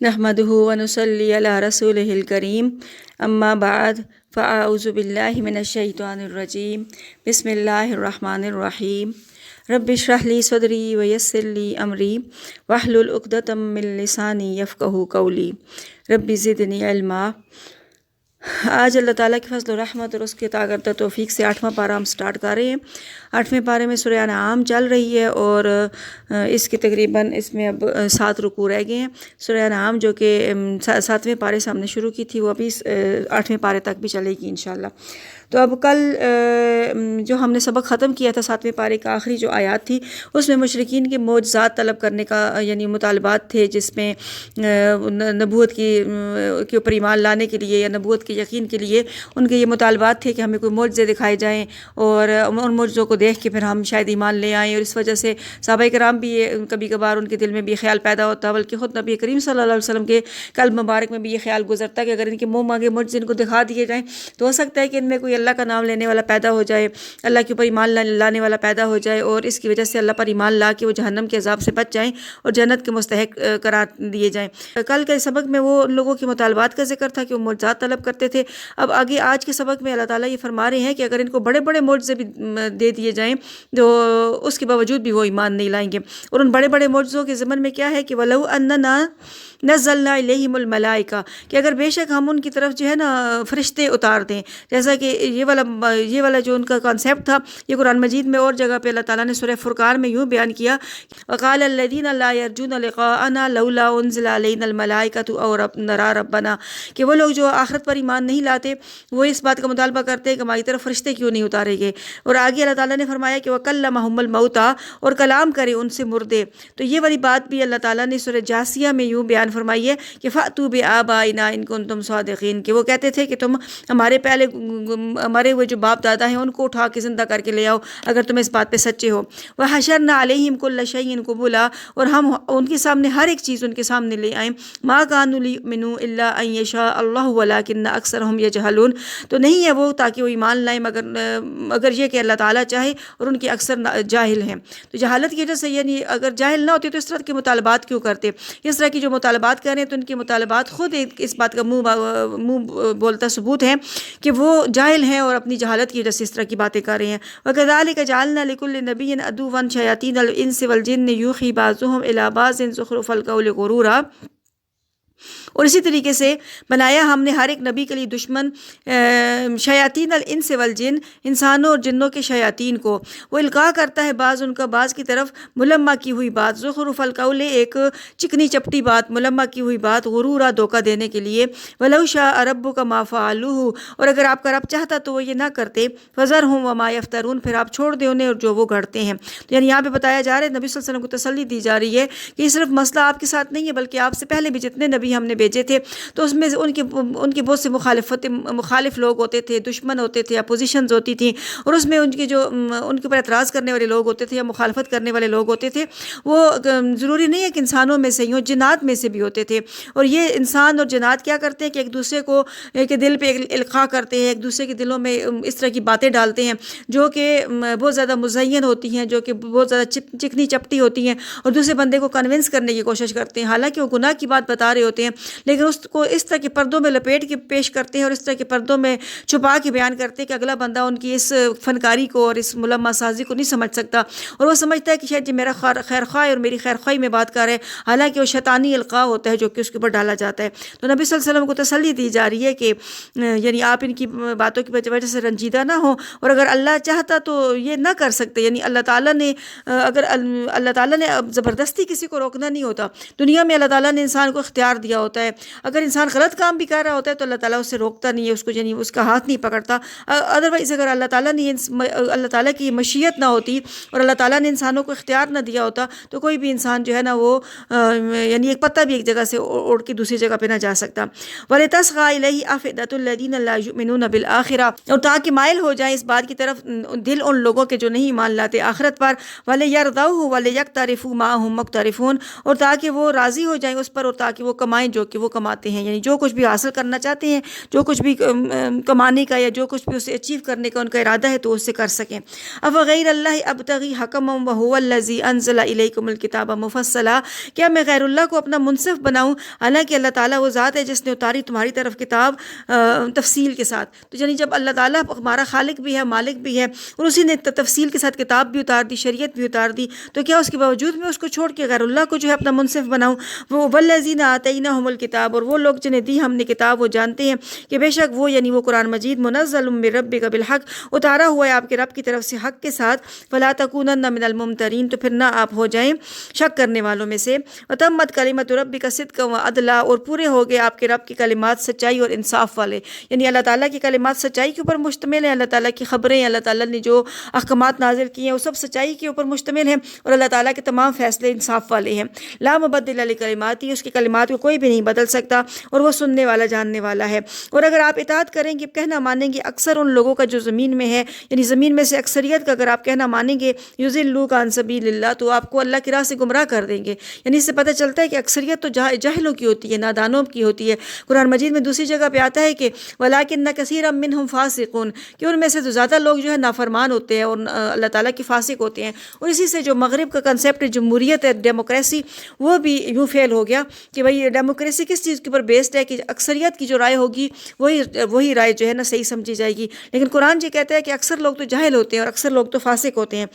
نحمدہ ونصلی علی رسولہ الکریم اما بعد فاعوذ باللہ من الشیطان الرجیم بسم اللہ الرحمن الرحیم رب اشرح لی صدری ویسر لی امری واحلل عقدۃ من لسانی یفقہوا قولی رب زدنی علما۔ آج اللہ تعالیٰ کی فضل و رحمت اور اس کی عطا کردہ توفیق سے 8واں پارہ ہم سٹارٹ کر رہے ہیں۔ 8ویں پارے میں سورہ انعام چل رہی ہے اور اس کی تقریباً اس میں اب 7 رکوع رہ گئے ہیں۔ سورہ انعام جو کہ 7ویں پارے سے ہم نے شروع کی تھی وہ ابھی 8ویں پارے تک بھی چلے گی انشاءاللہ۔ تو اب کل جو ہم نے سبق ختم کیا تھا 7ویں پارے کا آخری جو آیات تھی اس میں مشرکین کے معجزات طلب کرنے کا یعنی مطالبات تھے، جس میں نبوت کے اوپر ایمان لانے کے لیے یا نبوت کے یقین کے لیے ان کے یہ مطالبات تھے کہ ہمیں کوئی معجزے دکھائے جائیں اور ان معجزوں کو دیکھ کے پھر ہم شاید ایمان لے آئیں، اور اس وجہ سے صحابہ کرام بھی کبھی کبھار ان کے دل میں بھی خیال پیدا ہوتا، بلکہ خود نبی کریم صلی اللہ علیہ وسلم کے قلب مبارک میں بھی یہ خیال گزرتا کہ اگر ان کے منہ مانگے معجزے ان کو دکھا دیے جائیں تو ہو سکتا ہے کہ ان میں کوئی اللہ کا نام لینے والا پیدا ہو جائے، اللہ کے اوپر ایمان لانے والا پیدا ہو جائے، اور اس کی وجہ سے اللہ پر ایمان لا کے وہ جہنم کے عذاب سے بچ جائیں اور جنت کے مستحق قرار دیے جائیں۔ کل کے سبق میں وہ ان لوگوں کے مطالبات کا ذکر تھا کہ وہ معجزات طلب کرتے تھے۔ اب آگے آج کے سبق میں اللہ تعالیٰ یہ فرما رہے ہیں کہ اگر ان کو بڑے بڑے معجزے بھی دے دیے جائیں تو اس کے باوجود بھی وہ ایمان نہیں لائیں گے، اور ان بڑے بڑے معجزوں کے ضمن میں کیا ہے کہ وَلَوْ أَنَّنَا نزلنا الیہم الملائکہ، کہ اگر بے شک ہم ان کی طرف جو ہے نا فرشتے اتار دیں، جیسا کہ یہ والا جو ان کا کانسیپٹ تھا یہ قرآن مجید میں اور جگہ پہ اللہ تعالیٰ نے سورہ فرقان میں یوں بیان کیا، وقال الذین لا یرجون لقاءنا لولا انزل علینا الملائکۃ او نرى ربنا، کہ وہ لوگ جو آخرت پر ایمان نہیں لاتے وہ اس بات کا مطالبہ کرتے ہیں کہ ہماری طرف فرشتے کیوں نہیں اتارے گئے، اور آگے اللہ تعالیٰ نے فرمایا کہ وکلمہم الموتیٰ، اور کلام کرے ان سے مردے۔ تو یہ والی بات بھی اللہ تعالیٰ نے سورہ جاسیہ میں یوں بیان فرمائی ہے کہ فَأْتُوا بِآبَائِنَا إِن كُنتُمْ صَادِقِينَ، کہ وہ کہتے تھے کہ تم ہمارے وہ جو باپ دادا ہیں ان کو اٹھا کے زندہ کر کے لے آؤ اگر تم اس بات پہ سچے ہو۔ وَحَشَرْنَا عَلَيْهِمْ كُلَّ شَيْءٍ قُبُولًا، اور ہم ان کے سامنے ہر ایک چیز ان کے سامنے لے آئیں۔ مَا كَانُوا لِيُؤْمِنُوا إِلَّا أَن يَشَاءَ اللَّهُ وَلَكِنَّ أَكْثَرَهُمْ يَجْهَلُونَ، تو نہیں ہے وہ تاکہ وہ ایمان لائیں مگر یہ کہ اللہ تعالیٰ چاہے، اور ان کے اکثر جاہل ہیں۔ تو جہالت کی وجہ سے یعنی اگر جاہل نہ ہوتے تو اس طرح کے مطالبات کیوں کرتے؟ اس طرح کی جو مطالبات کر رہے ہیں تو ان کے مطالبات خود اس بات کا منہ بولتا ثبوت ہے کہ وہ جاہل ہیں اور اپنی جہالت کی وجہ سے اس طرح کی باتیں کر رہے ہیں۔ وَكَذَلِكَ جَعَلْنَا لِكُلِّ نَبِيٍّ عَدُوًّا شَيَاطِينَ الْإِنسِ وَالْجِنِّ يُوحِي بَعْضُهُمْ إِلَىٰ بَعْضٍ زُخْرُفَ الْقَوْلِ غُرُورًا، اور اسی طریقے سے بنایا ہم نے ہر ایک نبی کے لیے دشمن شیاطین الانس والجن، انسانوں اور جنوں کے شیاطین کو، وہ القاء کرتا ہے بعض ان کا بعض کی طرف ملمہ کی ہوئی بات، زخرف القول، ایک چکنی چپٹی بات، ملمہ کی ہوئی بات، غرورا دھوکہ دینے کے لیے۔ وَلَوْ شَاءَ رَبُّكَ مَا فَعَلُوهُ، اور اگر آپ کا رب چاہتا تو وہ یہ نہ کرتے، فَذَرْهُمْ وَمَا يَفْتَرُونَ، پھر آپ چھوڑ دیں انہیں اور جو وہ گھڑتے ہیں۔ تو یعنی یہاں پہ بتایا جا رہا ہے، نبی صلی اللہ علیہ وسلم کو تسلی دی جا رہی ہے کہ یہ صرف مسئلہ آپ کے ساتھ نہیں ہے بلکہ آپ سے پہلے بھی جتنے نبی ہم نے بھیجے تھے تو اس میں ان کے بہت سے مخالف لوگ ہوتے تھے، دشمن ہوتے تھے، اپوزیشنز ہوتی تھیں، اور اس میں ان کے اوپر اعتراض کرنے والے لوگ ہوتے تھے یا مخالفت کرنے والے لوگ ہوتے تھے، وہ ضروری نہیں ہے کہ انسانوں میں سے ہی ہوں، جنات میں سے بھی ہوتے تھے۔ اور یہ انسان اور جنات کیا کرتے ہیں کہ ایک دوسرے کو کے دل پہ القاء کرتے ہیں، ایک دوسرے کے دلوں میں اس طرح کی باتیں ڈالتے ہیں جو کہ بہت زیادہ مزین ہوتی ہیں، جو کہ بہت زیادہ چکنی چپٹی ہوتی ہیں، اور دوسرے بندے کو کنونس کرنے کی کوشش کرتے ہیں، حالانکہ وہ گناہ کی بات بتا رہے ہوتے ہیں لیکن اس کو اس طرح کے پردوں میں لپیٹ کے پیش کرتے ہیں اور اس طرح کے پردوں میں چھپا کے بیان کرتے ہیں کہ اگلا بندہ ان کی اس فنکاری کو اور اس ملمہ سازی کو نہیں سمجھ سکتا، اور وہ سمجھتا ہے کہ شاید یہ میرا خیر خواہ اور میری خیر خواہی میں بات کر رہے ہیں، حالانکہ وہ شیطانی القاء ہوتا ہے جو کہ اس کے اوپر ڈالا جاتا ہے۔ تو نبی صلی اللہ علیہ وسلم کو تسلی دی جا رہی ہے کہ یعنی آپ ان کی باتوں کی وجہ سے رنجیدہ نہ ہوں، اور اگر اللہ چاہتا تو یہ نہ کر سکتے، یعنی اللہ تعالیٰ نے زبردستی کسی کو روکنا نہیں ہوتا، دنیا میں اللہ تعالیٰ نے انسان کو اختیار دیا ہوتا ہے، اگر انسان غلط کام بھی کر رہا ہوتا ہے تو اللہ تعالیٰ اس سے روکتا نہیں ہے، اس کو یعنی اس کا ہاتھ نہیں پکڑتا۔ ادروائز اگر اللہ تعالیٰ کی مشیت نہ ہوتی اور اللہ تعالیٰ نے انسانوں کو اختیار نہ دیا ہوتا تو کوئی بھی انسان جو ہے نا وہ یعنی ایک پتہ بھی ایک جگہ سے اڑ کے دوسری جگہ پہ نہ جا سکتا۔ وَلِتَصْغَىٰ إِلَيْهِ أَفْئِدَةُ الَّذِينَ لَا يُؤْمِنُونَ بِالْآخِرَةِ، اور تاکہ مائل ہو جائیں اس بات کی طرف دل ان لوگوں کے جو نہیں ایمان لاتے آخرت پر، وَلِيَرْضَوْهُ وَلِيَقْتَرِفُوا مَا هُمْ مُقْتَرِفُونَ، اور تاکہ وہ راضی ہو جائیں اس پر اور تاکہ وہ کمائیں جو کہ وہ کماتے ہیں، یعنی جو کچھ بھی حاصل کرنا چاہتے ہیں، جو کچھ بھی کمانے کا یا جو کچھ بھی اسے اچیو کرنے کا ان کا ارادہ ہے تو اسے کر سکیں۔ افغیر اللہ ابتغی حکما وہو الذی انزل الیکم الکتاب مفصلا، کیا میں غیر اللہ کو اپنا منصف بناؤں حالانکہ اللہ تعالیٰ وہ ذات ہے جس نے اتاری تمہاری طرف کتاب تفصیل کے ساتھ۔ تو یعنی جب اللہ تعالیٰ ہمارا خالق بھی ہے، مالک بھی ہے، اور اسی نے تفصیل کے ساتھ کتاب بھی اتار دی، شریعت بھی اتار دی، تو کیا اس کے باوجود میں اس کو چھوڑ کے غیر اللہ کو جو ہے اپنا منصف بناؤں؟ وہ والذین آتیناہم الکتاب، اور وہ لوگ جنہیں دی ہم نے کتاب وہ جانتے ہیں کہ بے شک وہ یعنی وہ قرآن مجید منزل من ربک بالحق، اتارا ہوا ہے آپ کے رب کی طرف سے حق کے ساتھ، فلا تکونن من الممترین، تو پھر نہ آپ ہو جائیں شک کرنے والوں میں سے، وتمت کلمۃ ربک صدقا وعدلا، اور پورے ہو گئے آپ کے رب کی کلمات سچائی اور انصاف والے، یعنی اللہ تعالیٰ کی کلمات سچائی کے اوپر مشتمل ہیں، اللہ تعالیٰ کی خبریں، اللہ تعالیٰ نے جو احکامات نازل کیے ہیں وہ سب سچائی کے اوپر مشتمل ہیں، اور اللہ تعالیٰ کے تمام فیصلے انصاف والے ہیں۔ لا مبدل لکلماتی، اس کی کلمات کو کوئی بھی نہیں بدل سکتا، اور وہ سننے والا جاننے والا ہے۔ اور اگر آپ اطاعت کریں گے، کہنا مانیں گے اکثر ان لوگوں کا جو زمین میں ہے، یعنی زمین میں سے اکثریت کا اگر آپ کہنا مانیں گے، یضلوک عن سبیل اللہ، تو آپ کو اللہ کی راہ سے گمراہ کر دیں گے۔ یعنی اس سے پتہ چلتا ہے کہ اکثریت تو جاہلوں کی ہوتی ہے، نادانوں کی ہوتی ہے۔ قرآن مجید میں دوسری جگہ پہ آتا ہے کہ وَلَٰكِنَّ كَثِيرًا مِّنْهُمْ فَاسِقُونَ، کہ ان میں سے تو زیادہ لوگ جو ہے نافرمان ہوتے ہیں اور اللہ تعالیٰ کے فاسق ہوتے ہیں۔ اور اسی سے جو مغرب کا کنسیپٹ جمہوریت ہے، ڈیموکریسی، وہ بھی یوں فیل ہو گیا کہ بھئی ڈیموکریسی کس چیز کے اوپر بیسڈ ہے کہ اکثریت کی جو رائے ہوگی وہی رائے جو ہے نا صحیح سمجھی جائے گی، لیکن قرآن جی کہتا ہے کہ اکثر لوگ تو جاہل ہوتے ہیں اور اکثر لوگ تو فاسق ہوتے ہیں۔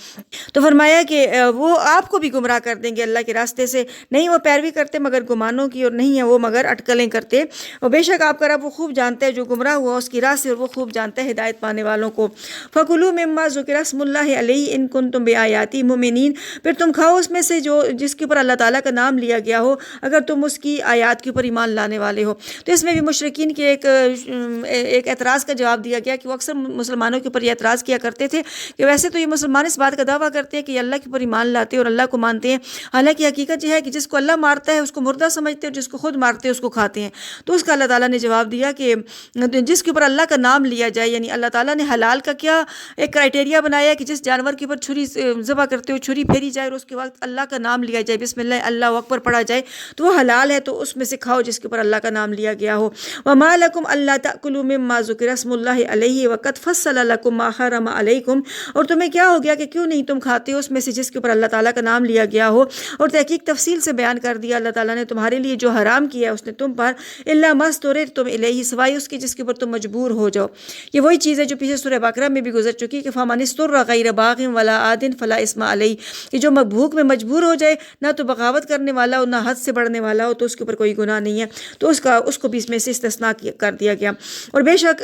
تو فرمایا کہ وہ آپ کو بھی گمراہ کر دیں گے اللہ کے راستے سے، نہیں وہ پیروی کرتے مگر گمانوں کی، اور نہیں ہے وہ مگر اٹکلیں کرتے، اور بے شک آپ کا رب وہ خوب جانتا ہے جو گمراہ ہوا اس کی راہ سے، اور وہ خوب جانتا ہے ہدایت پانے والوں کو۔ فَكُلُوا مِمَّا ذُكِرَ اسْمُ اللَّهِ عَلَيْهِ إِن كُنتُم بِآيَاتِهِ مُؤْمِنِينَ، پھر تم کھاؤ اس میں سے جو جس کے اوپر اللہ تعالیٰ کا نام لیا گیا ہو اگر تم اس کی آیات کے اوپر ایمان لانے والے ہو۔ تو اس میں بھی مشرکین کے ایک اعتراض کا جواب دیا گیا کہ وہ اکثر مسلمانوں کے اوپر یہ اعتراض کیا کرتے تھے کہ ویسے تو یہ مسلمان اس بات کا دعویٰ کرتے ہیں کہ یہ اللہ کے اوپر ایمان لاتے ہیں اور اللہ کو مانتے ہیں، حالانکہ حقیقت یہ ہے کہ جس کو اللہ مارتا ہے اس کو مردہ سمجھتے ہیں، اور جس کو خود مارتے ہیں اس کو کھاتے ہیں۔ تو اس کا اللہ تعالیٰ نے جواب دیا کہ جس کے اوپر اللہ کا نام لیا جائے، یعنی اللہ تعالیٰ نے حلال کا کیا ایک کرائٹیریا بنایا ہے کہ جس جانور کے اوپر چھری ذبح کرتے ہو چھری پھیری جائے اور اس کے وقت اللہ کا نام لیا جائے، بسم اللہ اللہ اکبر پڑھا جائے، تو وہ حلال ہے، تو اس میں سے کھاؤ جس کے اوپر اللہ کا نام لیا گیا ہو۔ وَمَا لَكُمْ أَلَّا تَأْكُلُوا مِمَّا ذُكِرَ اسْمُ اللَّهِ عَلَيْهِ وَقَدْ فَصَّلَ لَكُم مَّا حَرَّمَ عَلَيْكُمْ، اور تمہیں کیا ہو گیا کہ کیوں نہیں تم کھاتے ہو اس میں سے جس کے اوپر اللہ تعالیٰ کا نام لیا گیا ہو، اور تحقیق تفصیل سے بیان کر دیا اللہ تعالیٰ نے تمہارے لیے جو حرام کیا ہے اس نے تم پر، إِلَّا مَا اضْطُرِرْتُمْ إِلَيْهِ، سوائے اس کے جس کے اوپر تم مجبور ہو جاؤ۔ یہ وہی چیز ہے جو پیچھے سورہ بقرہ میں بھی گزر چکی کہ فَمَنِ اضْطُرَّ غَيْرَ بَاغٍ وَلَا عَادٍ فَلَا إِثْمَ عَلَيْهِ، کہ جو بھوک میں مجبور ہو جائے، نہ تو بغاوت کرنے والا ہو نہ حد سے بڑھنے والا ہو، تو اس کے اوپر کوئی گناہ نہیں ہے، تو اس کو بھی اس میں سے استثناء کر دیا گیا۔ اور بے شک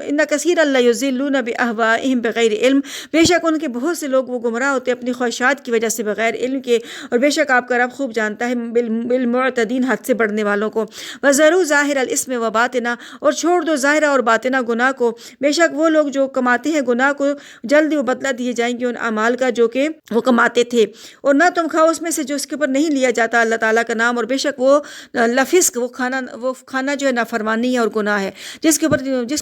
ان کثیر لیضلون بأہوائہم بغیر علم، بے شک ان کے بہت سے لوگ وہ گمراہ ہوتے ہیں اپنی خواہشات کی وجہ سے بغیر علم کے، اور بے شک آپ کا رب خوب جانتا ہے بالمعتدین، حد سے بڑھنے والوں کو۔ وَذَرُوا ظَاہِرَ الْإِثْمِ وَبَاطِنَهُ، اور چھوڑ دو ظاہرہ اور باطنہ گناہ کو، بے شک وہ لوگ جو کماتے ہیں گناہ کو جلدی وہ بدلہ دیے جائیں گے ان اعمال کا جو کہ وہ کماتے تھے۔ اور نہ تم کھاؤ اس میں سے جو اس کے اوپر نہیں لیا جاتا اللہ تعالیٰ کا نام، اور بے شک وہ لفسق، وہ کھانا جو ہے نافرمانی ہے اور گناہ ہے، جس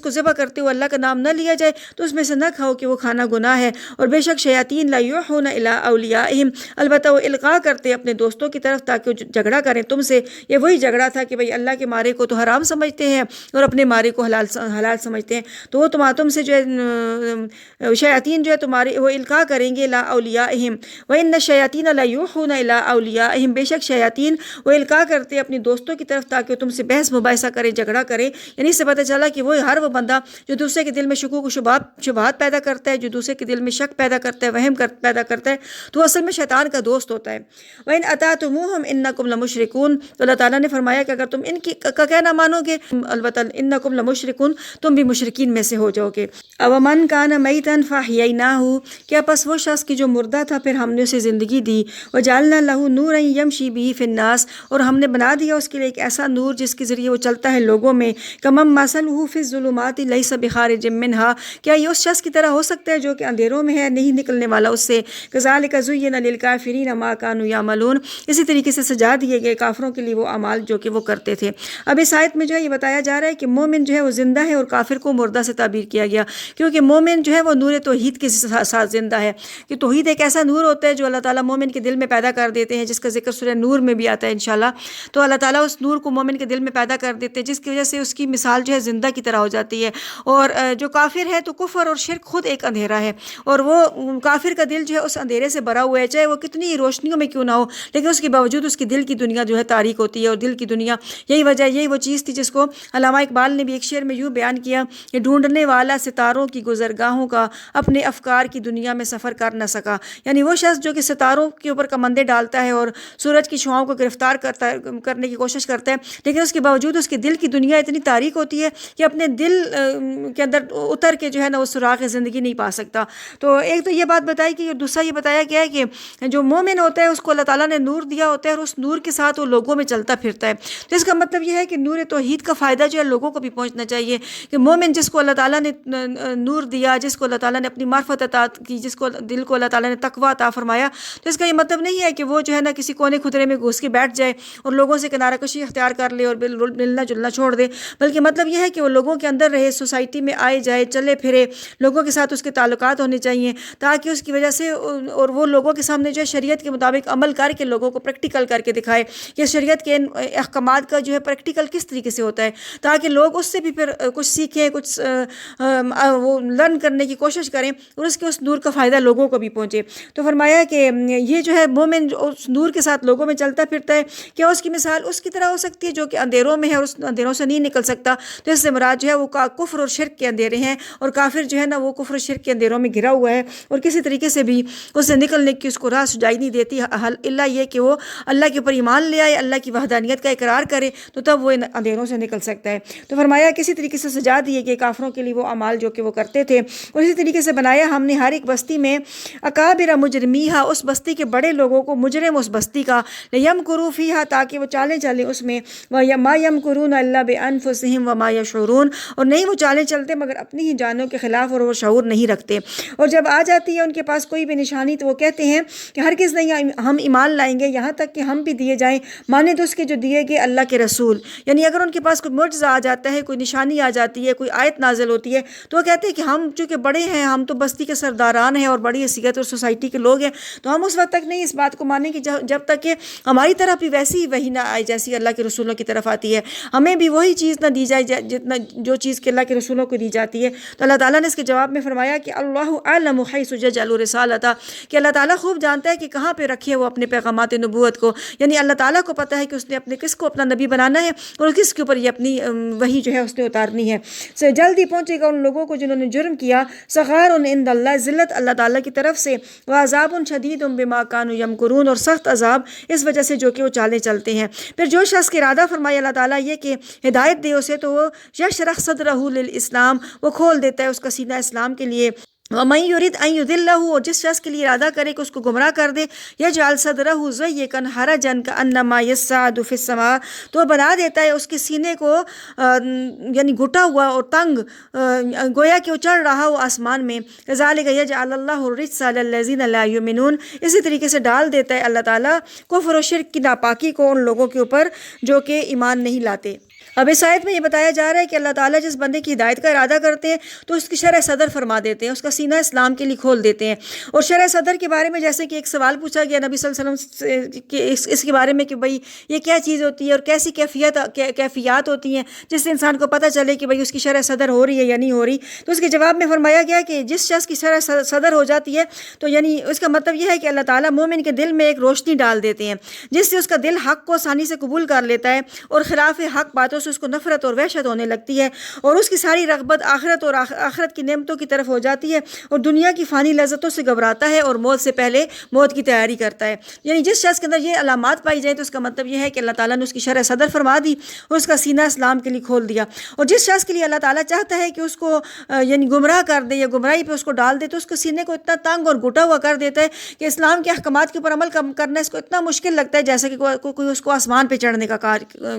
کو ذبح کرتے ہو اللہ کا نام نہ لیا جائے تو اس میں سے نہ کھاؤ کہ وہ کھانا گناہ ہے۔ اور بے شک شیاطین لا یوحون الی اولیائہم، البتہ وہ القاء کرتے اپنے دوستوں کی طرف تاکہ وہ جھگڑا کریں تم سے۔ یہ وہی جھگڑا تھا کہ بھئی اللہ کے مارے کو تو حرام سمجھتے ہیں اور اپنے مارے کو حلال سمجھتے ہیں، تو وہ تم سے جو ہے شیاطین جو ہے تمہارے وہ القاء کریں گے لا اولیائہم، وان الشیاطین لا یوحون الی اولیائہم، بے شک شیاطین وہ القاء کرتے اپنے دوستوں کی طرف تاکہ وہ تم سے بحث مباحثہ کرے، جھگڑا کرے۔ یعنی اس سے پتہ چلا کہ وہ ہر وہ بندہ جو دوسرے کے دل میں شکوک و شبہات پیدا کرتا ہے، جو دوسرے کے دل میں شک پیدا کرتا ہے، وہم پیدا کرتا ہے، تو وہ اصل میں شیطان کا دوست ہوتا ہے۔ وَإِنْ أَطَعْتُمُوهُمْ إِنَّكُمْ لَمُشْرِكُونَ، تو اللہ تعالیٰ نے فرمایا کہ اگر تم ان کی کا کہنا مانو گے، البتہ إِنَّكُمْ لَمُشْرِكُونَ، تم بھی مشرکین میں سے ہو جاؤ گے۔ أَوَمَنْ كَانَ مَيْتًا فَأَحْيَيْنَاهُ، کیا پس وہ شخص کی جو مردہ تھا پھر ہم نے اسے زندگی دی، وَجَعَلْنَا لَهُ نُورًا يَمْشِي بِهِ فِي النَّاسِ، اور ہم نے بنا دیا اس کے لیے ایک ایسا نور جس کے ذریعے وہ چلتا ہے لوگوں میں، كَمَن مَثَلُهُ فِي الظُّلُمَاتِ لَيْسَ بِخَارِجٍ مِّنْهَا، کیا یہ اس شخص کی طرح ہو سکتا ہے جو کہ اندھیروں میں ہے، نہیں نکلنے والا اس سے۔ كَذَلِكَ زُيِّنَ لِلْكَافِرِينَ مَا كَانُوا يَعْمَلُونَ، اسی طریقے سے سجا دیے گئے کافروں کے لیے وہ اعمال جو کہ وہ کرتے تھے۔ اب اس آیت میں جو ہے یہ بتایا جا رہا ہے کہ مومن جو ہے وہ زندہ ہے اور کافر کو مردہ سے تعبیر کیا گیا، کیونکہ مومن جو ہے وہ نور توحید کے ساتھ زندہ ہے، کہ توحید ایک ایسا نور ہوتا ہے جو اللہ تعالیٰ مومن کے دل میں پیدا کر دیتے ہیں، جس کا ذکر سورہ نور میں بھی آتا ہے انشاءاللہ تو اللہ تعالیٰ اس نور کو مومن کے دل میں پیدا کر دیتے ہیں، جس کی وجہ سے اس کی مثال جو ہے زندہ کی طرح ہو جاتی ہے۔ اور جو کافر ہے تو کفر اور شرک خود ایک اندھیرا ہے، اور وہ کافر کا دل جو ہے اس اندھیرے سے بھرا ہوا ہے، چاہے وہ کتنی روشنیوں میں کیوں نہ ہو، لیکن اس کے باوجود اس کی دل کی دنیا جو ہے تاریک ہوتی ہے۔ اور دل کی دنیا یہی وجہ، یہی وہ چیز تھی جس کو علامہ اقبال نے بھی ایک شعر میں یوں بیان کیا کہ ڈھونڈنے والا ستاروں کی گزرگاہوں کا اپنے افکار کی دنیا میں سفر کر نہ سکا۔ یعنی وہ شخص جو کہ ستاروں کے اوپر کمندے ڈالتا ہے اور سورج کی شعاؤں کو گرفتار کرنے کی کوشش کرتا ہے، لیکن اس کے باوجود اس کے دل کی دنیا اتنی تاریک ہوتی ہے کہ اپنے دل کے اندر اتر کے جو ہے نا وہ سراغ زندگی نہیں پا سکتا۔ تو ایک تو یہ بات بتائی کہ دوسرا یہ بتایا گیا ہے کہ جو مومن ہوتا ہے اس کو اللہ تعالیٰ نے نور دیا ہوتا ہے، اور اس نور کے ساتھ وہ لوگوں میں چلتا پھرتا ہے۔ تو اس کا مطلب یہ ہے کہ نور توحید کا فائدہ جو ہے لوگوں کو بھی پہنچنا چاہیے، کہ مومن جس کو اللہ تعالیٰ نے نور دیا، جس کو اللہ تعالیٰ نے اپنی معرفت عطا کی، جس کو دل کو اللہ تعالیٰ نے تقویٰ عطا فرمایا، تو اس کا یہ مطلب نہیں ہے کہ وہ جو ہے نا کسی کونے خطرے میں گھس کے بیٹھ جائے اور لوگوں سے کنارہ کشی اختیار کر لے اور ملنا جلنا چھوڑ دے، بلکہ مطلب یہ ہے کہ وہ لوگوں کے اندر رہے، سوسائٹی میں آئے جائے، چلے پھرے، لوگوں کے ساتھ اس کے تعلقات ہونے چاہیے، تاکہ اس کی وجہ سے اور وہ لوگوں کے سامنے جو ہے شریعت کے مطابق عمل کر کے لوگوں کو پریکٹیکل کر کے دکھائے کہ شریعت کے احکامات کا جو ہے پریکٹیکل کس طریقے سے ہوتا ہے، تاکہ لوگ اس سے بھی پھر کچھ سیکھیں، کچھ وہ لرن کرنے کی کوشش کریں، اور اس نور کا فائدہ لوگوں کو بھی پہنچے۔ تو فرمایا کہ یہ جو ہے مومن اس نور کے ساتھ لوگوں میں چلتا پھرتا ہے، کیا اس کی مثال اس کی طرح ہو سکتی ہے جو کہ اندھیروں میں ہے اور اس اندھیروں سے نہیں نکل سکتا؟ تو اس سے مراد جو ہے وہ کفر اور شرک کے اندھیرے ہیں، اور کافر جو ہے نا وہ کفر اور شرک کے اندھیروں میں گھرا ہوا ہے، اور کسی طریقے سے بھی اس سے نکلنے کی اس کو راہ سجائی نہیں دیتی، اللہ یہ کہ وہ اللہ کے اوپر ایمان لے آئے، اللہ کی وحدانیت کا اقرار کرے، تو تب وہ ان اندھیروں سے نکل سکتا ہے۔ تو فرمایا کسی طریقے سے سجا دیے گئے کافروں کے لیے وہ اعمال جو کہ وہ کرتے تھے، اور اسی طریقے سے بنایا ہم نے ہر ایک بستی میں اکابر مجرمیہا، اس بستی کے بڑے لوگوں کو، مجرم اس بستی کا، لیمکروا فیہا، تاکہ وہ چالیں چلیں اس میں، وما یمکرون الا بانفسہم وما یشعرون، اور نہیں وہ چالیں چلتے مگر اپنی ہی جانوں کے خلاف، اور وہ شعور نہیں رکھتے۔ اور جب آ جاتی ہے ان کے پاس کوئی بھی نشانی تو وہ کہتے ہیں کہ ہرگز نہیں ہم ایمان لائیں گے یہاں تک کہ ہم بھی دیے جائیں مانند اس کے جو دیے گئے اللہ کے رسول۔ یعنی اگر ان کے پاس کوئی معجزہ آ جاتا ہے، کوئی نشانی آ جاتی ہے، کوئی آیت نازل ہوتی ہے، تو وہ کہتے ہیں کہ ہم چونکہ بڑے ہیں، ہم تو بستی کے سرداران ہیں اور بڑی حیثیت اور سوسائٹی کے لوگ ہیں، تو ہم اس وقت تک نہیں اس بات کو مانیں کہ جب تک کہ ہماری طرف بھی ویسی ہی وحی نہ آئے جیسی اللہ کے رسولوں کی طرف آتی ہے، ہمیں بھی وہی چیز نہ دی جائے جتنا جو چیز کہ اللہ کے رسولوں کو دی جاتی ہے۔ تو اللہ تعالیٰ نے اس کے جواب میں فرمایا کہ اللہ اعلم حیث یجعل رسالتہ، کہ اللہ تعالیٰ خوب جانتا ہے کہ کہاں پہ رکھے وہ اپنے پیغامات نبوت کو، یعنی اللہ تعالیٰ کو پتہ ہے کہ اس نے اپنے کس کو اپنا نبی بنانا ہے اور کس کے اوپر یہ اپنی وحی جو ہے اس نے اتارنی ہے۔ سے جلدی پہنچے گا ان لوگوں کو جنہوں نے جرم کیا، صغار عند اللہ، ذلت اللہ تعالیٰ کی طرف سے، وعذاب شدید بما کانوا یمکرون، اور سخت عذاب اس وجہ سے جو کہ وہ چالیں چلتے ہیں۔ پھر جو شخص کے ارادہ فرمایا اللہ تعالیٰ یہ کہ ہدایت دے اسے، تو وہ یشرح صدرہ للاسلام، وہ کھول دیتا ہے اس کا سینہ اسلام کے لیے، وَمَن يُرِدْ أَن يُضِلَّهُ، اور جس شخص کے لیے ارادہ کرے کہ اس کو گمراہ کر دے، يَجْعَلْ صَدْرَهُ ضَيِّقًا حَرَجًا كَأَنَّمَا يَصَّعَّدُ فِي السَّمَاءِ، تو بنا دیتا ہے اس کے سینے کو یعنی گھٹا ہوا اور تنگ، گویا کہ وہ چڑھ رہا ہو آسمان میں۔ كَذَلِكَ يَجْعَلُ اللَّهُ الرِّجْسَ عَلَى الَّذِينَ لَا يُؤْمِنُونَ، اسی طریقے سے ڈال دیتا ہے اللہ تعالیٰ کفر و شرک کی ناپاکی کو ان لوگوں کے اوپر جو کہ ایمان نہیں لاتے۔ اب اس آیت میں یہ بتایا جا رہا ہے کہ اللہ تعالیٰ جس بندے کی ہدایت کا ارادہ کرتے ہیں تو اس کی شرح صدر فرما دیتے ہیں، اس کا سینہ اسلام کے لیے کھول دیتے ہیں۔ اور شرح صدر کے بارے میں جیسے کہ ایک سوال پوچھا گیا نبی صلی اللہ علیہ وسلم سے کہ اس کے بارے میں کہ بھئی یہ کیا چیز ہوتی ہے اور کیسی کیفیات ہوتی ہیں جس سے انسان کو پتہ چلے کہ بھئی اس کی شرح صدر ہو رہی ہے یا نہیں ہو رہی، تو اس کے جواب میں فرمایا گیا کہ جس شخص کی شرح صدر ہو جاتی ہے تو یعنی اس کا مطلب یہ ہے کہ اللہ تعالیٰ مومن کے دل میں ایک روشنی ڈال دیتے ہیں جس سے اس کا دل حق کو آسانی سے قبول کر لیتا ہے، اور خلاف حق باتوں سے اس کو نفرت اور وحشت ہونے لگتی ہے، اور اس کی ساری رغبت آخرت اور آخرت کی نعمتوں کی طرف ہو جاتی ہے، اور دنیا کی فانی لذتوں سے گھبراتا ہے اور موت سے پہلے موت کی تیاری کرتا ہے۔ یعنی جس شخص کے اندر یہ علامات پائی جائیں تو اس کا مطلب یہ ہے کہ اللہ تعالیٰ نے اس کی شرح صدر فرما دی اور اس کا سینہ اسلام کے لیے کھول دیا۔ اور جس شخص کے لیے اللہ تعالیٰ چاہتا ہے کہ اس کو یعنی گمراہ کر دے یا گمراہی پہ اس کو ڈال دے، تو اس کے سینے کو اتنا تنگ اور گھٹا ہوا کر دیتا ہے کہ اسلام کے احکامات کے اوپر عمل کرنا اس کو اتنا مشکل لگتا ہے جیسا کہ کوئی اس کو آسمان پہ چڑھنے کا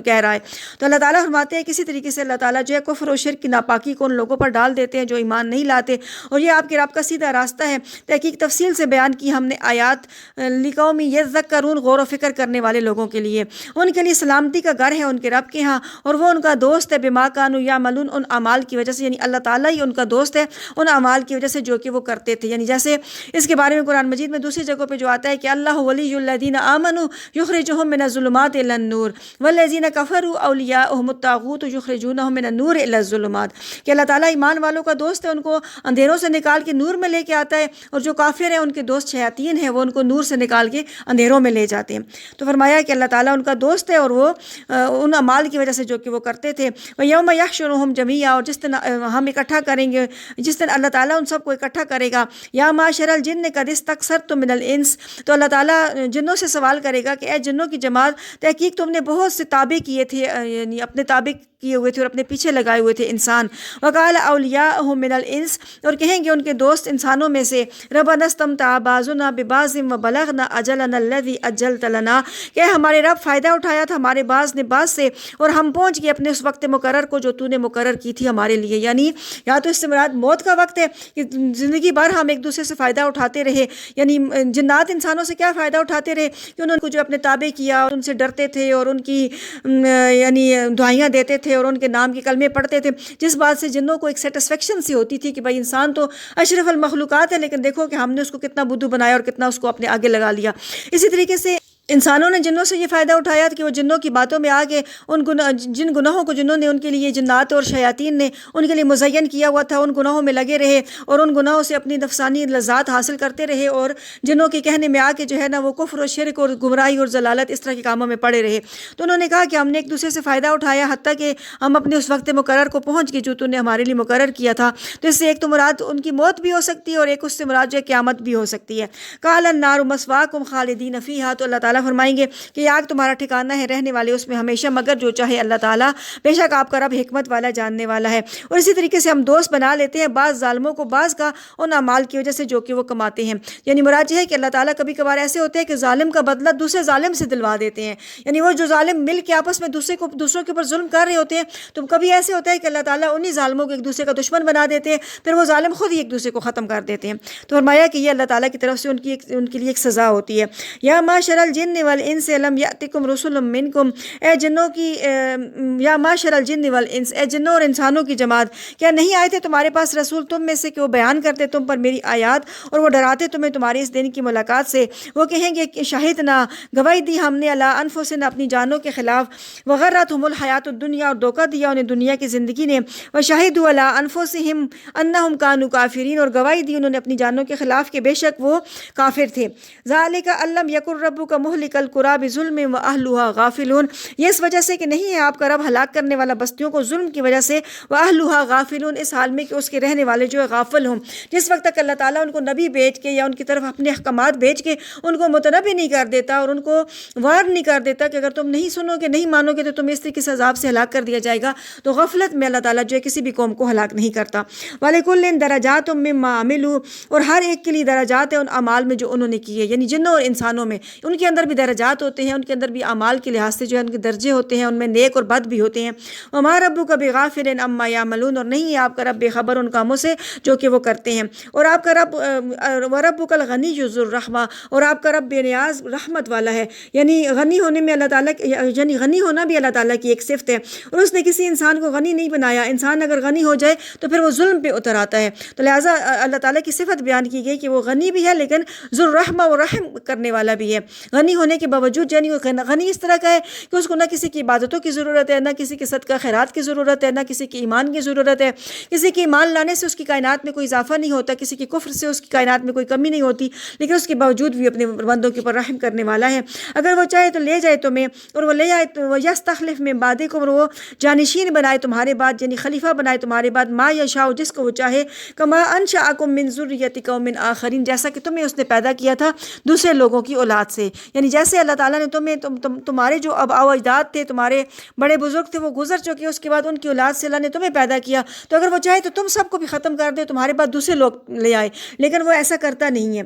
کہہ رہا ہے۔ تو اللہ تعالیٰ تعالیٰ فرماتے ہیں کسی طریقے سے اللہ تعالیٰ جو ہے کفر و شرک کی ناپاکی کو ان لوگوں پر ڈال دیتے ہیں جو ایمان نہیں لاتے، اور یہ آپ کے رب کا سیدھا راستہ ہے۔ تحقیق تفصیل سے بیان کی ہم نے آیات لقوم یذکرون، غور و فکر کرنے والے لوگوں کے لیے، ان کے لیے سلامتی کا گھر ہے ان کے رب کے ہاں، اور وہ ان کا دوست ہے بما کانوا یعملون، ان اعمال کی وجہ سے، یعنی اللہ تعالیٰ ہی ان کا دوست ہے ان اعمال کی وجہ سے جو کہ وہ کرتے تھے۔ یعنی جیسے اس کے بارے میں قرآن مجید میں دوسری جگہ پہ جو آتا ہے کہ اللہ ولی الذین آمنوا یخرجہم من الظلمات الی النور والذین کفروا اولیاؤہم الطاغوت یخرجونہم من النور الی الظلمات، کہ اللہ تعالیٰ ایمان والوں کا دوست ہے، ان کو اندھیروں سے نکال کے نور میں لے کے آتا ہے، اور جو کافر ہیں ان کے دوست شیاطین ہیں، وہ ان کو نور سے نکال کے اندھیروں میں لے جاتے ہیں۔ تو فرمایا کہ اللہ تعالیٰ ان کا دوست ہے، اور وہ ان اعمال کی وجہ سے جو کہ وہ کرتے تھے۔ وَيَوْمَ يَحْشُرُهُمْ جَمِيعًا، اور جس دن ہم اکٹھا کریں گے، جس دن اللہ تعالیٰ ان سب کو اکٹھا کرے گا، یا معشر الجن قد استکثرتم من الانس، تو اللہ تعالیٰ جنوں سے سوال کرے گا کہ اے جنوں کی جماعت، تحقیق تم نے بہت سے تابع کیے تھے، یعنی اپنے تابع کیے ہوئے تھے اور اپنے پیچھے لگائے ہوئے تھے انسان۔ وقال اولیاؤہم من الانس، اور کہیں گے ان کے دوست انسانوں میں سے، ربنا استمتع بعضنا ببعض وبلغنا اجلنا الذی اجلت لنا، کہ ہمارے رب فائدہ اٹھایا تھا ہمارے بعض نے بعض سے، اور ہم پہنچ گئے اپنے اس وقت مقرر کو جو تو نے مقرر کی تھی ہمارے لیے۔ یعنی یا تو اس سے مراد موت کا وقت ہے کہ زندگی بھر ہم ایک دوسرے سے فائدہ اٹھاتے رہے، یعنی جنات انسانوں سے کیا فائدہ اٹھاتے رہے کہ انہوں نے جو اپنے تابع کیا اور ان سے ڈرتے تھے اور ان کی یعنی دعائیاں دیتے تھے اور ان کے نام کے کلمے پڑھتے تھے، جس بات سے جنوں کو ایک سیٹسفیکشن سی ہوتی تھی کہ بھائی انسان تو اشرف المخلوقات ہے، لیکن دیکھو کہ ہم نے اس کو کتنا بدو بنایا اور کتنا اس کو اپنے آگے لگا لیا۔ اسی طریقے سے انسانوں نے جنوں سے یہ فائدہ اٹھایا کہ وہ جنوں کی باتوں میں آگے ان جن گناہوں کو جنہوں نے ان کے لیے جنات اور شیاطین نے ان کے لیے مزین کیا ہوا تھا، ان گناہوں میں لگے رہے اور ان گناہوں سے اپنی نفسانی لذات حاصل کرتے رہے، اور جنوں کے کہنے میں آ کے جو ہے نا وہ کفر و شرک اور گمراہی اور ضلالت اس طرح کے کاموں میں پڑے رہے۔ تو انہوں نے کہا کہ ہم نے ایک دوسرے سے فائدہ اٹھایا حتیٰ کہ ہم اپنے اس وقت مقرر کو پہنچ گئے جو تو نے ہمارے لیے مقرر کیا تھا۔ تو اس سے ایک تو مراد ان کی موت بھی ہو سکتی ہے اور ایک اس سے مراد جو ہے قیامت بھی ہو سکتی ہے۔ قال النار مسواکم خالدین فیہا، تو اللہ تعالیٰ فرمائیں گے کہ آگ تمہارا ٹھکانہ ہے، رہنے والے اس میں ہمیشہ مگر جو چاہے اللہ تعالیٰ، بے شک آپ کا رب حکمت والا جاننے والا ہے۔ اور اسی طریقے سے ہم دوست بنا لیتے ہیں بعض ظالموں کو بعض کا ان اعمال کی وجہ سے جو کہ وہ کماتے ہیں۔ یعنی مراد یہ ہے کہ اللہ تعالیٰ کبھی کبھار ایسے ہوتے ہیں کہ ظالم کا بدلہ دوسرے ظالم سے دلوا دیتے ہیں، یعنی وہ جو ظالم مل کے آپس میں دوسروں کے اوپر ظلم کر رہے ہوتے ہیں، تو کبھی ایسے ہوتا ہے کہ اللہ تعالیٰ انہی ظالموں کو ایک دوسرے کا دشمن بنا دیتے ہیں، پھر وہ ظالم خود ہی ایک دوسرے کو ختم کر دیتے ہیں۔ تو فرمایا کہ یہ اللہ تعالیٰ کی طرف سے ان کے لیے ایک سزا ہوتی ہے۔ یا معشر الجن والانس لم یأتکم رسل منکم، اے جنوں کی یا معشر الجن والانس، اے جنوں اور انسانوں کی جماعت، کیا نہیں آئے تھے تمہارے پاس رسول تم میں سے کہ وہ بیان کرتے تم پر میری آیات اور وہ ڈراتے تمہیں تمہارے اس دن کی ملاقات سے؟ وہ کہیں گے کہ شہدنا، گواہی دی ہم نے، علی انفسنا، اپنی جانوں کے خلاف، وغرتہم الحیات الدنیا، اور دھوکہ دیا انہیں دنیا کی زندگی نے، وشہدوا علی انفسہم انہم کانوا کافرین، اور گواہی دی انہوں نے اپنی جانوں کے خلاف کہ بے شک وہ کافر تھے۔ ذالک ان لم یکن ربک مہلک القری بظلم واہلھا غافلون، یہ اس وجہ سے کہ نہیں ہے آپ کا رب ہلاک کرنے والا بستیوں کو ظلم کی وجہ سے، واہلھا غافلون، اس حال میں کہ اس کے رہنے والے جو ہے غافل ہوں۔ جس وقت تک اللہ تعالیٰ ان کو نبی بھیج کے یا ان کی طرف اپنے احکامات بھیج کے ان کو متنبی نہیں کر دیتا اور ان کو وارن نہیں کر دیتا کہ اگر تم نہیں سنو گے، نہیں مانو گے تو تم اس طریقے سے عذاب سے ہلاک کر دیا جائے گا، تو غفلت میں اللہ تعالیٰ جو ہے کسی بھی قوم کو ہلاک نہیں کرتا۔ وَلِكُلٍّ دَرَجَاتٌ مِّمَّا عَمِلُوا، اور ہر ایک کے لیے درجات ہیں ان اعمال میں جو انہوں نے کیے، یعنی جنوں اور انسانوں میں ان کے اندر بھی درجات ہوتے ہیں، ان کے اندر بھی اعمال کے لحاظ سے جو ہے ان کے درجے ہوتے ہیں، ان میں نیک اور بد بھی ہوتے ہیں۔ وَمَا رَبُّكَ بِغَافِلٍ عَمَّا يَعْمَلُونَ، اور نہیں ہے آپ کا رب بے خبر ان کاموں سے جو کہ وہ کرتے ہیں۔ اور آپ کا رب وَرَبُّكَ الْغَنِيُّ ذُو الرَّحْمَةِ، اور آپ کا رب بے نیاز رحمت والا ہے، یعنی غنی ہونے میں اللہ تعالیٰ، یعنی غنی ہونا بھی اللہ تعالیٰ کی ایک صفت ہے، اور اس نے کسی انسان کو غنی نہیں بنایا۔ انسان اگر غنی ہو جائے تو پھر وہ ظلم پہ اتر آتا ہے، تو لہٰذا اللہ تعالیٰ کی صفت بیان کی گئی کہ وہ غنی بھی ہے لیکن ذو الرحمہ، و رحم کرنے والا بھی ہے۔ غنی ہونے کے باوجود یعنی وہ غنی اس طرح کا ہے کہ اس کو نہ کسی کی عبادتوں کی ضرورت ہے، نہ کسی کے صدقہ خیرات کی ضرورت ہے، نہ کسی کے ایمان کی ضرورت ہے۔ کسی کے ایمان لانے سے اس کی کائنات میں کوئی اضافہ نہیں ہوتا، کسی کے کفر سے اس کی کائنات میں کوئی کمی نہیں ہوتی، لیکن اس کے باوجود بھی اپنے بندوں کے اوپر رحم کرنے والا ہے۔ اگر وہ چاہے تو لے جائے تمہیں، اور وہ لے آئے تو یستخلف من بعدکم، اور وہ جانشین بنائے تمہارے بعد، یعنی خلیفہ بنائے تمہارے بعد، ما یشاء، جس کو وہ چاہے، کما انشأکم من ذریۃ قوم آخرین، جیسا کہ تمہیں اس نے پیدا کیا تھا دوسرے لوگوں کی اولاد سے، یعنی جیسے اللہ تعالیٰ نے تمہارے جو اب اجداد تھے، تمہارے بڑے بزرگ تھے، وہ گزر چکے، اس کے بعد ان کی اولاد سے اللہ نے تمہیں پیدا کیا، تو اگر وہ چاہے تو تم سب کو بھی ختم کر دے، تمہارے بعد دوسرے لوگ لے آئے، لیکن وہ ایسا کرتا نہیں ہے۔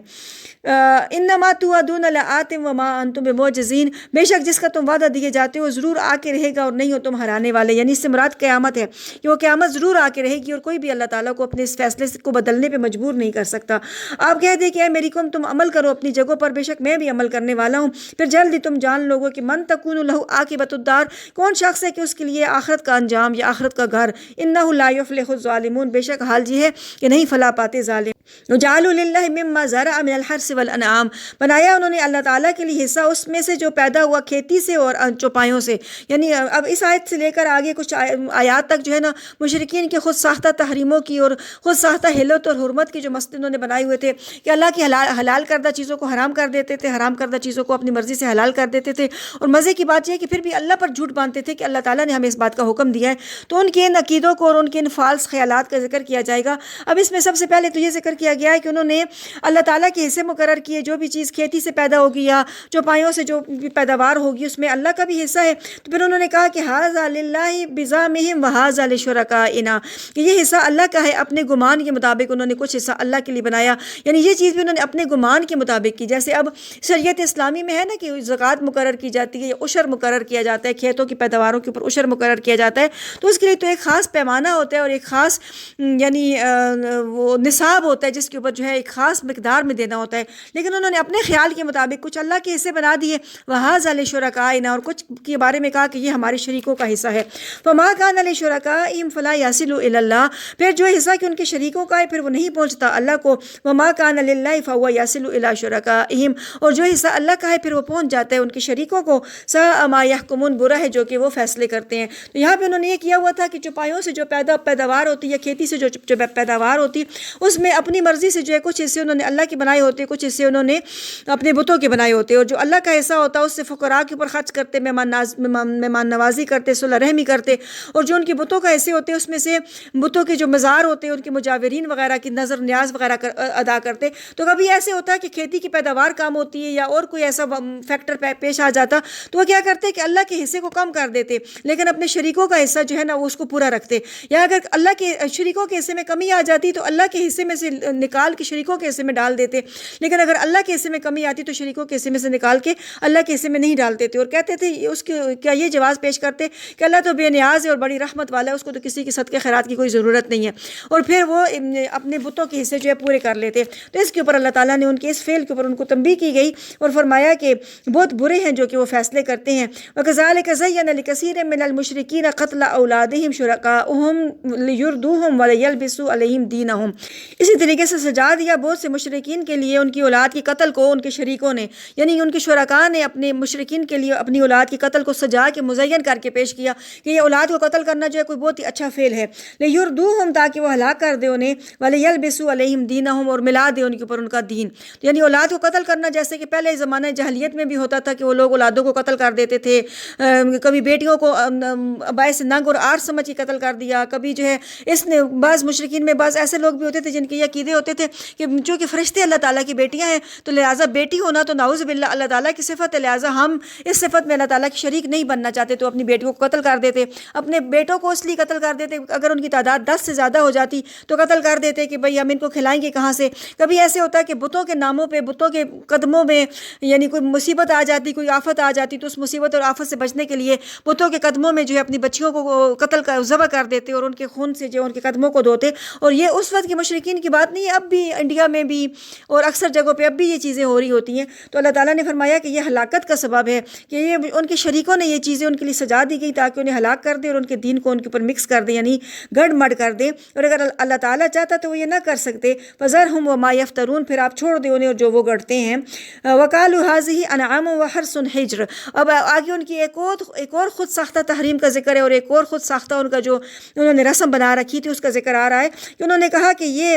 انما توعدون لآت وما انتم بمعجزین، بے شک جس کا تم وعدہ دیے جاتے ہو ضرور آ کے رہے گا اور نہیں ہو تم ہرانے والے، یعنی اس سے مراد قیامت ہے کہ وہ قیامت ضرور آ کے رہے گی اور کوئی بھی اللہ تعالیٰ کو اپنے اس فیصلے کو بدلنے پہ مجبور نہیں کر سکتا۔ آپ کہہ دیں کہ اے میری قوم تم عمل کرو اپنی جگہوں پر، بے شک میں بھی عمل کرنے والا ہوں، پھر جلدی تم جان لوگو کہ من تکون لہ عاقبۃ الدار، کون شخص ہے کہ اس کے لیے آخرت کا انجام یا آخرت کا گھر، انہ لا یفلح الظالمون، بے شک حال یہ ہے کہ نہیں فلاح پاتے ظالم۔ وجعلوا للہ مما زرع من الحرث والانعام، بنایا انہوں نے اللہ تعالیٰ کے لیے حصہ اس میں سے جو پیدا ہوا کھیتی سے اور چوپایوں سے، یعنی اب اس آیت سے لے کر آگے کچھ آیات تک جو ہے نا مشرکین کے خود ساختہ تحریموں کی اور خود ساختہ حلت اور حرمت کی جو مسئلے انہوں نے بنائے ہوئے تھے کہ اللہ کی حلال کردہ چیزوں کو حرام کر دیتے تھے، حرام کردہ چیزوں کو اپنی مرضی سے حلال کر دیتے تھے، اور مزے کی بات یہ ہے کہ پھر بھی اللہ پر جھوٹ باندھتے تھے کہ اللہ تعالیٰ نے ہمیں اس بات کا حکم دیا ہے۔ تو ان کے ان عقیدوں کو اور ان کے ان فالس خیالات کا ذکر کیا جائے گا۔ اب اس میں سب سے پہلے تو یہ ذکر کیا گیا ہے کہ انہوں نے اللہ تعالیٰ کے حصے مقرر کیے، جو بھی چیز کھیتی سے پیدا ہوگی یا چوپایوں سے جو پیداوار ہوگی اس میں اللہ کا بھی حصہ ہے، تو پھر انہوں نے کہا کہ ھذا للہ بزعمہم وھذا لشرکائنا، کہ یہ حصہ اللہ کا ہے اپنے گمان کے مطابق، انہوں نے کچھ حصہ اللہ کے لیے بنایا، یعنی یہ چیز بھی انہوں نے اپنے گمان کے مطابق کی۔ جیسے اب شریعت اسلامی میں ہے نا کہ زکوٰۃ مقرر کی جاتی ہے یا عشر مقرر کیا جاتا ہے، کھیتوں کی پیداواروں کے اوپر عشر مقرر کیا جاتا ہے، تو اس کے لیے تو ایک خاص پیمانہ ہوتا ہے اور ایک خاص یعنی وہ نصاب ہوتا ہے جس کے اوپر جو ہے ایک خاص مقدار میں دینا ہوتا ہے، لیکن انہوں نے اپنے خیال کے مطابق کچھ اللہ کے حصے بنا دیے، وھذا لشرکائنا، اور کچھ کے بارے میں کہا کہ یہ ہمارے شریکوں کا حصہ ہے۔ فما کان لشرکائہم فلا یصل الی اللہ، پھر جو حصہ کہ ان کے شریکوں کا ہے پھر وہ نہیں پہنچتا اللہ کو، وما کان للہ فہو یصل الی شرکائہم، اور جو حصہ اللہ کا ہے پھر وہ پہنچ جاتا ہے ان کے شریکوں کو۔ ساء ما یحکمون، برا ہے جو کہ وہ فیصلے کرتے ہیں۔ تو یہاں پہ انہوں نے یہ کیا ہوا تھا کہ چوپایوں سے جو پیداوار ہوتی ہے یا کھیتی سے جو پیداوار ہوتی ہے اس میں اپنی مرضی سے جو ہے کچھ حصے انہوں نے اللہ کے بنائے ہوتے، کچھ حصے انہوں نے اپنے بتوں کے بنائے ہوتے، اور جو اللہ کا حصہ ہوتا ہے اس سے فقراء کے اوپر خرچ کرتے، مہمان نوازی کرتے، صلح رحمی کرتے، اور جو ان کے بتوں کا حصے ہوتے اس میں سے بتوں کے جو مزار ہوتے ان کے مجاورین وغیرہ کی نظر نیاز وغیرہ ادا کرتے۔ تو کبھی ایسے ہوتا ہے کہ کھیتی کی پیداوار کم ہوتی ہے یا اور کوئی ایسا فیکٹر پیش آ جاتا تو وہ کیا کرتے کہ اللہ کے حصے کو کم کر دیتے، لیکن اپنے شریکوں کا حصہ جو ہے نا وہ اس کو پورا رکھتے، یا اگر اللہ کے شریکوں کے حصے میں کمی آ جاتی تو اللہ کے حصے میں سے نکال کے شریکوں کے حصے میں ڈال دیتے، لیکن اگر اللہ کے حصے میں کمی آتی تو شریکوں کے حصے میں سے نکال کے اللہ کے حصے میں نہیں ڈالتے تھے، اور کہتے تھے اس کے کیا یہ جواز پیش کرتے کہ اللہ تو بے نیاز ہے اور بڑی رحمت والا ہے، اس کو تو کسی کے صدقے خیرات کی کوئی ضرورت نہیں ہے، اور پھر وہ اپنے بتوں کے حصے جو ہے پورے کر لیتے۔ تو اس کے اوپر اللہ تعالیٰ نے ان کے اس فعل کے اوپر ان کو تنبیہ کی گئی اور فرمایا کہ بہت برے ہیں جو کہ وہ فیصلے کرتے ہیں۔ وَكَذَلِكَ زَيَّنَ لِكَثِيرٍ مِّنَ الْمُشْرِكِينَ قَتْلَ أَوْلَادِهِمْ شُرَكَاؤُهُمْ لِيُرْدُوهُمْ وَلِيَلْبِسُوا عَلَيْهِمْ دِينَهُمْ، اسی طریقے سے سجا دیا بہت سے مشرکین کے لیے ان کی اولاد کے قتل کو ان کے شریکوں نے، یعنی ان کے شرکاء نے اپنے مشرکین کے لیے اپنی اولاد کے قتل کو سجا کے مزین کر کے پیش کیا کہ یہ اولاد کو قتل کرنا جو ہے کوئی بہت ہی اچھا فعل ہے، لِيُرْدُوهُمْ تاکہ وہ ہلاک کر دے انہیں، وَلِيَلْبِسُوا عَلَيْهِمْ دِينَهُمْ اور ملا دے ان کے اوپر ان کا دین۔ تو یعنی اولاد کو قتل کرنا جیسے کہ پہلے زمانے جاہلیت میں بھی ہوتا تھا کہ وہ لوگ اولادوں کو قتل کر دیتے تھے، کبھی بیٹیوں کو باعث ننگ اور آر سمجھ کے قتل کر دیا، کبھی جو ہے اس نے بعض مشرکین میں بعض ایسے لوگ بھی ہوتے تھے جن کے یہ عقیدے ہوتے تھے کہ چونکہ فرشتے اللہ تعالیٰ کی بیٹیاں ہیں تو لہٰذا بیٹی ہونا تو نعوذ باللہ اللہ تعالیٰ کی صفت ہے، لہٰذا ہم اس صفت میں اللہ تعالیٰ کی شریک نہیں بننا چاہتے، تو اپنی بیٹیوں کو قتل کر دیتے، اپنے بیٹوں کو اس لیے قتل کر دیتے اگر ان کی تعداد 10 سے زیادہ ہو جاتی تو قتل کر دیتے کہ بھئی ہم ان کو کھلائیں گے کہاں سے۔ کبھی ایسے ہوتا ہے کہ بتوں کے ناموں پہ بتوں کے قدموں میں یعنی کوئی مصیبت آ جاتی، کوئی آفت آ جاتی تو اس مصیبت اور آفت سے بچنے کے لیے بتوں کے قدموں میں جو ہے اپنی بچیوں کو قتل کر ذبح کر دیتے اور ان کے خون سے جو ان کے قدموں کو دھوتے، اور یہ اس وقت کے مشرکین کی بات نہیں ہے، اب بھی انڈیا میں بھی اور اکثر جگہوں پہ اب بھی یہ چیزیں ہو رہی ہوتی ہیں۔ تو اللہ تعالیٰ نے فرمایا کہ یہ ہلاکت کا سبب ہے کہ یہ ان کے شریکوں نے یہ چیزیں ان کے لیے سجا دی گئی تاکہ انہیں ہلاک کر دے اور ان کے دین کو ان کے اوپر مکس کر دے، یعنی گڑ مڑ کر دے، اور اگر اللہ تعالیٰ چاہتا تو وہ یہ نہ کر سکتے۔ فَذَرْهُمْ وَمَا يَفْتَرُونَ، پھر آپ چھوڑ دیں انہیں اور جو وہ گڑھتے ہیں۔ وَقَالُوا هَٰذِهِ أَنْعَامٌ وَحَرْثٌ حِجْرٌ، اب آگے ان کی ایک اور خود ساختہ تحریم کا ذکر ہے اور ایک اور خود ساختہ ان کا جو انہوں نے رسم بنا رکھی تھی اس کا ذکر آ رہا ہے کہ انہوں نے کہا کہ یہ